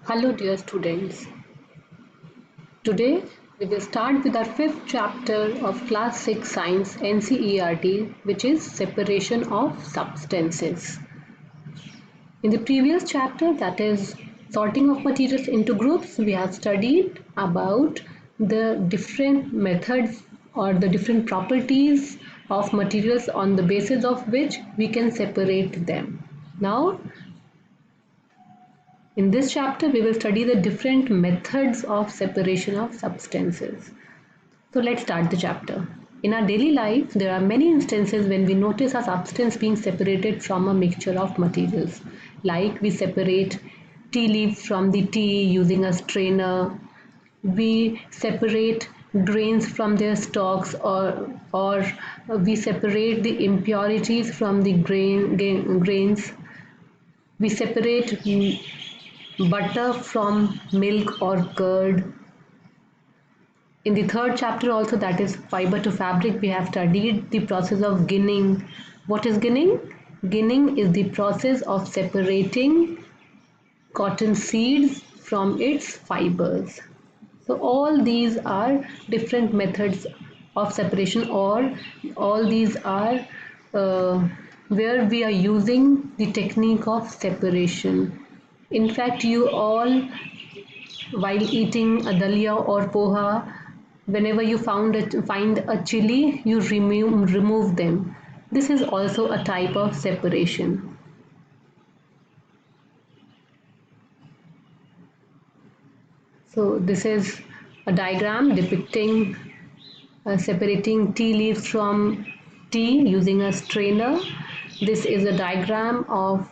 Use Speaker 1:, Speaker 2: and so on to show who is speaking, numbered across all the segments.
Speaker 1: Hello dear students. Today we will start with our fifth chapter of class 6 science NCERT, which is separation of substances. In the previous chapter, that is sorting of materials into groups, we have studied about the different methods or the different properties of materials on the basis of which we can separate them. Now in this chapter, we will study the different methods of separation of substances. So let's start the chapter. In our daily life, there are many instances when we notice a substance being separated from a mixture of materials. Like we separate tea leaves from the tea using a strainer. We separate grains from their stalks, or we separate the impurities from the grains. We separate butter from milk or curd. In the third chapter also, that is fiber to fabric, we have studied the process of ginning. What is ginning? Ginning is the process of separating cotton seeds from its fibers. So all these are different methods of separation, or all these are where we are using the technique of separation. In fact, you all, while eating a dalia or poha, whenever you find a chili, you remove them. This is also a type of separation. So this is a diagram depicting separating tea leaves from tea using a strainer. This is a diagram of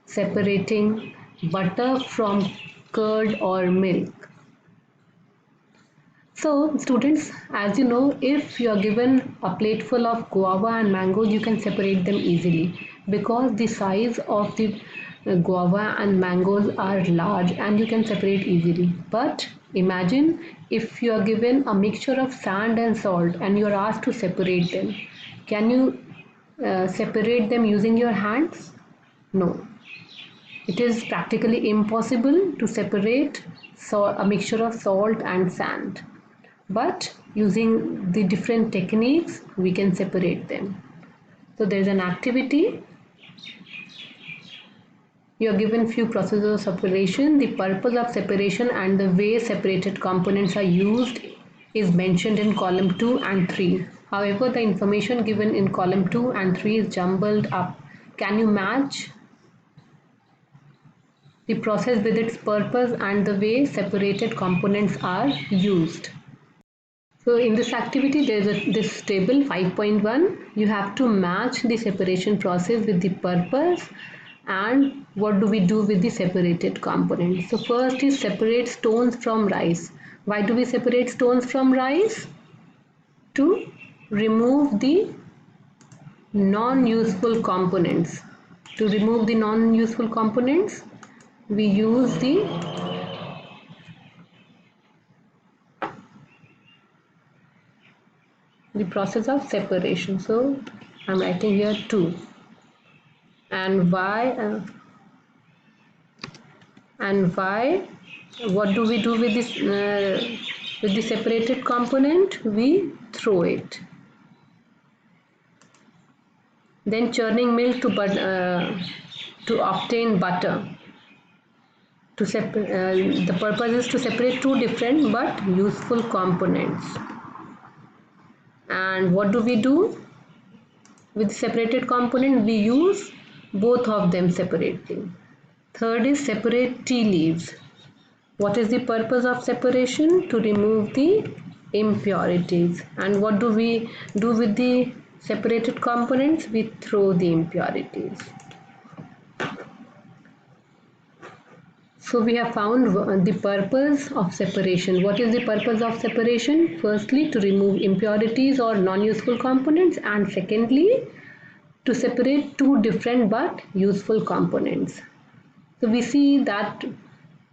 Speaker 1: separating butter from curd or milk. So students, as you know, if you are given a plate full of guava and mangoes, you can separate them easily because the size of the guava and mangoes are large and you can separate easily. But imagine if you are given a mixture of sand and salt and you are asked to separate them. Can you separate them using your hands? No. It is practically impossible to separate a mixture of salt and sand. But using the different techniques, we can separate them. So there is an activity. You are given few processes of separation. The purpose of separation and the way separated components are used is mentioned in column 2 and 3. However, the information given in column 2 and 3 is jumbled up. Can you match the process with its purpose and the way separated components are used? So in this activity, there is this table 5.1. You have to match the separation process with the purpose and what do we do with the separated components. So first is separate stones from rice. Why do we separate stones from rice? To remove the non-useful components. To remove the non-useful components, we use the process of separation. So I'm writing here 2. And why what do we do with this with the separated component? We throw it. Then churning milk to obtain butter. The purpose is to separate two different but useful components. And what do we do with separated component? We use both of them separately. Third is separate tea leaves. What is the purpose of separation? To remove the impurities. And what do we do with the separated components? We throw the impurities. So we have found the purpose of separation. What is the purpose of separation? Firstly, to remove impurities or non-useful components, and secondly, to separate two different but useful components. So we see that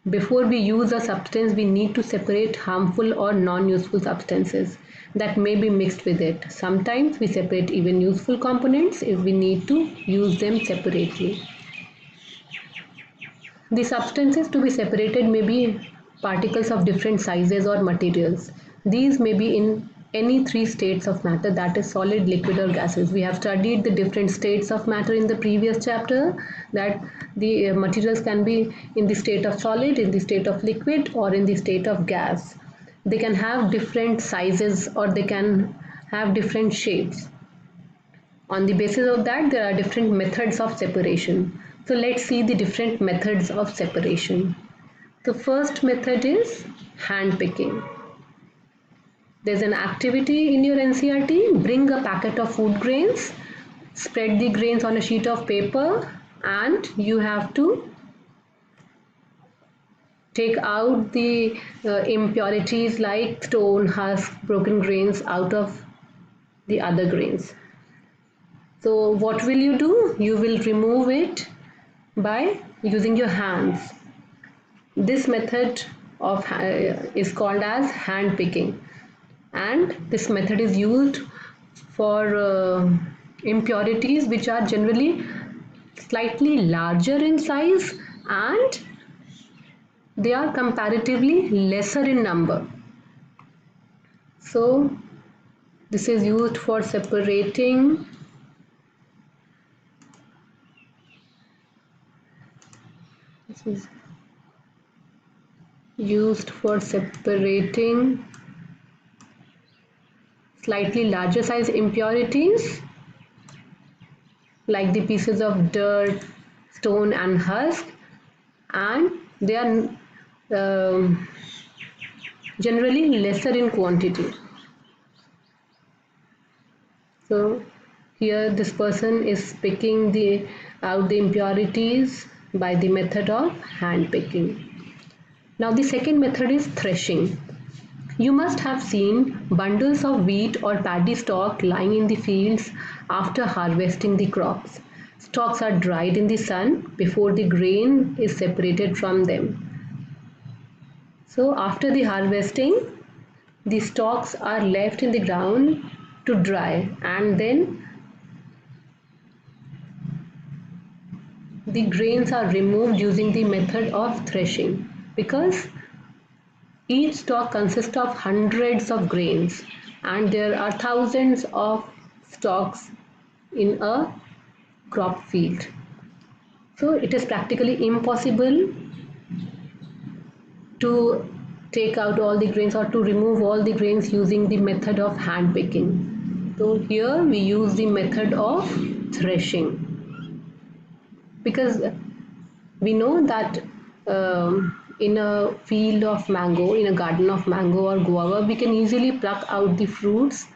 Speaker 1: before we use a substance, we need to separate harmful or non-useful substances that may be mixed with it. Sometimes we separate even useful components if we need to use them separately. The substances to be separated may be particles of different sizes or materials. These may be in any three states of matter, that is solid, liquid or gases. We have studied the different states of matter in the previous chapter, that the materials can be in the state of solid, in the state of liquid or in the state of gas. They can have different sizes or they can have different shapes. On the basis of that, there are different methods of separation. So let's see the different methods of separation. The first method is hand picking. There's an activity in your NCERT. Bring a packet of food grains, spread the grains on a sheet of paper, and you have to take out the impurities like stone, husk, broken grains out of the other grains. So what will you do? You will remove it by using your hands. This method of is called as hand picking, and this method is used for impurities which are generally slightly larger in size and they are comparatively lesser in number. So this is used for separating slightly larger size impurities like the pieces of dirt, stone and husk, and they are generally lesser in quantity. So here this person is picking out the impurities by the method of hand picking. Now the second method is threshing. You must have seen bundles of wheat or paddy stalk lying in the fields after harvesting the crops. Stalks are dried in the sun before the grain is separated from them. So after the harvesting, the stalks are left in the ground to dry, and then the grains are removed using the method of threshing, because each stalk consists of hundreds of grains and there are thousands of stalks in a crop field. So it is practically impossible to take out all the grains or to remove all the grains using the method of hand picking. So here we use the method of threshing, because we know that in a field of mango, in a garden of mango or guava, we can easily pluck out the fruits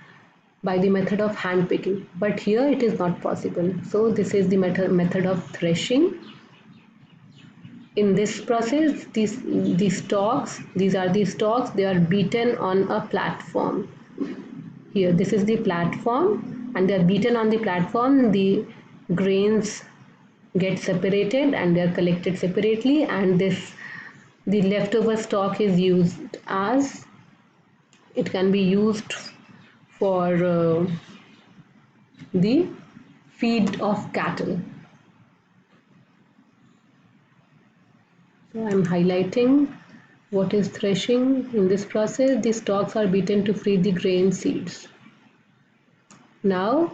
Speaker 1: by the method of hand picking, but here it is not possible. So this is the method of threshing. In this process, these stalks, these are the stalks, they are beaten on a platform. Here this is the platform and they are beaten on the platform. The grains get separated and they are collected separately, and the leftover stalk is used as, it can be used for the feed of cattle. So I am highlighting what is threshing. In this process, the stalks are beaten to free the grain seeds. Now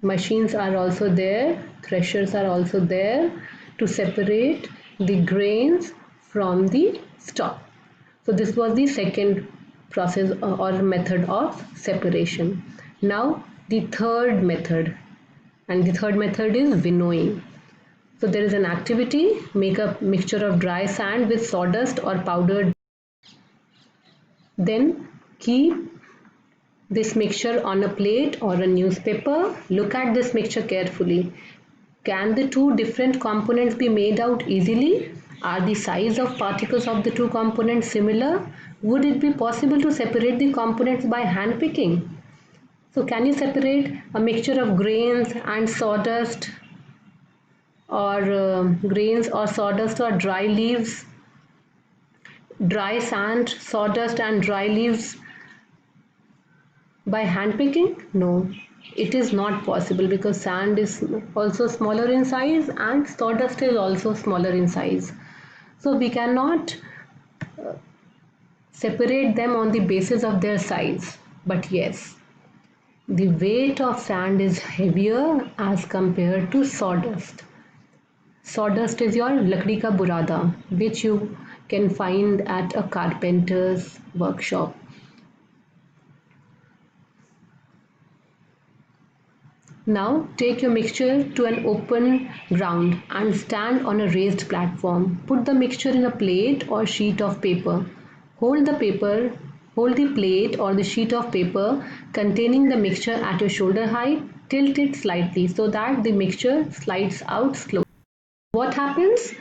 Speaker 1: machines are also there, threshers are also there to separate the grains from the stalk. So this was the second process or method of separation. Now the third method, and the third method is winnowing. So there is an activity: make a mixture of dry sand with sawdust or powdered. Then keep this mixture on a plate or a newspaper. Look at this mixture carefully. Can the two different components be made out easily? Are the size of particles of the two components similar? Would it be possible to separate the components by hand picking? So can you separate a mixture of grains and sawdust, or grains or sawdust or dry leaves, dry sand, sawdust and dry leaves by hand picking? No. it is not possible because sand is also smaller in size and sawdust is also smaller in size. So we cannot separate them on the basis of their size. But yes, the weight of sand is heavier as compared to sawdust. Sawdust is your lakdi ka burada, which you can find at a carpenter's workshop. Now take your mixture to an open ground and stand on a raised platform. Put the mixture in a plate or sheet of paper. Hold the plate or the sheet of paper containing the mixture at your shoulder height. Tilt it slightly so that the mixture slides out slowly. What happens?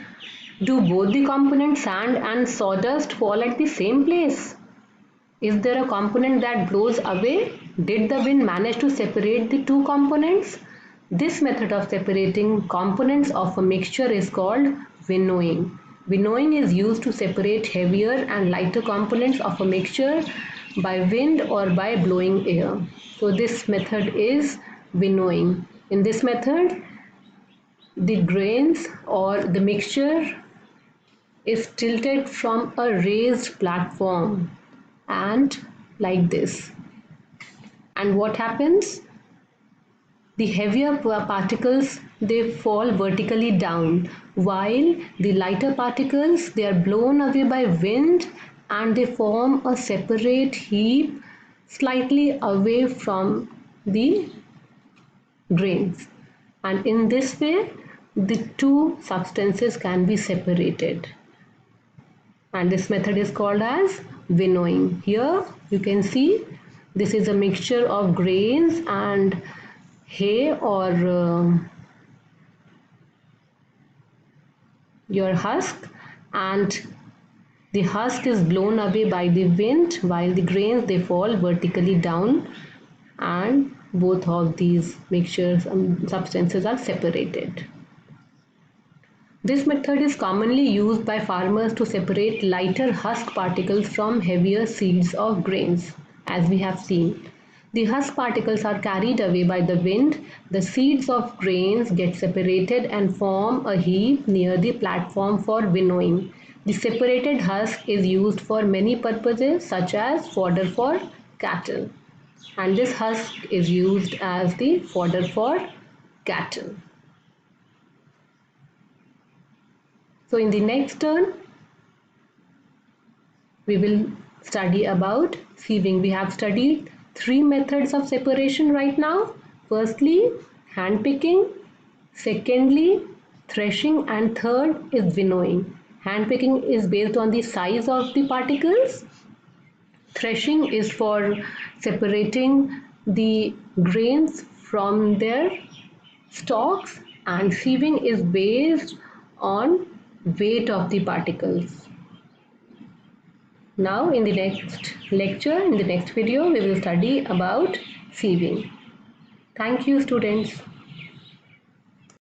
Speaker 1: Do both the components sand and sawdust fall at the same place? Is there a component that blows away? Did the wind manage to separate the two components? This method of separating components of a mixture is called winnowing. Winnowing is used to separate heavier and lighter components of a mixture by wind or by blowing air. So this method is winnowing. In this method, the grains or the mixture is tilted from a raised platform and like this. And what happens? The heavier particles, they fall vertically down, while the lighter particles, they are blown away by wind and they form a separate heap slightly away from the grains. And in this way, the two substances can be separated. And this method is called as winnowing. Here you can see this is a mixture of grains and hay or your husk, and the husk is blown away by the wind while the grains, they fall vertically down, and both of these mixtures substances are separated. This method is commonly used by farmers to separate lighter husk particles from heavier seeds of grains. As we have seen, the husk particles are carried away by the wind. The seeds of grains get separated and form a heap near the platform for winnowing. The separated husk is used for many purposes such as fodder for cattle. And this husk is used as the fodder for cattle. So in the next turn, we will study about sieving. We have studied 3 methods of separation right now. Firstly, hand picking. Secondly, threshing, and third is winnowing. Hand picking is based on the size of the particles. Threshing is for separating the grains from their stalks, and sieving is based on weight of the particles. Now in the next lecture, in the next video, we will study about sieving. Thank you, students.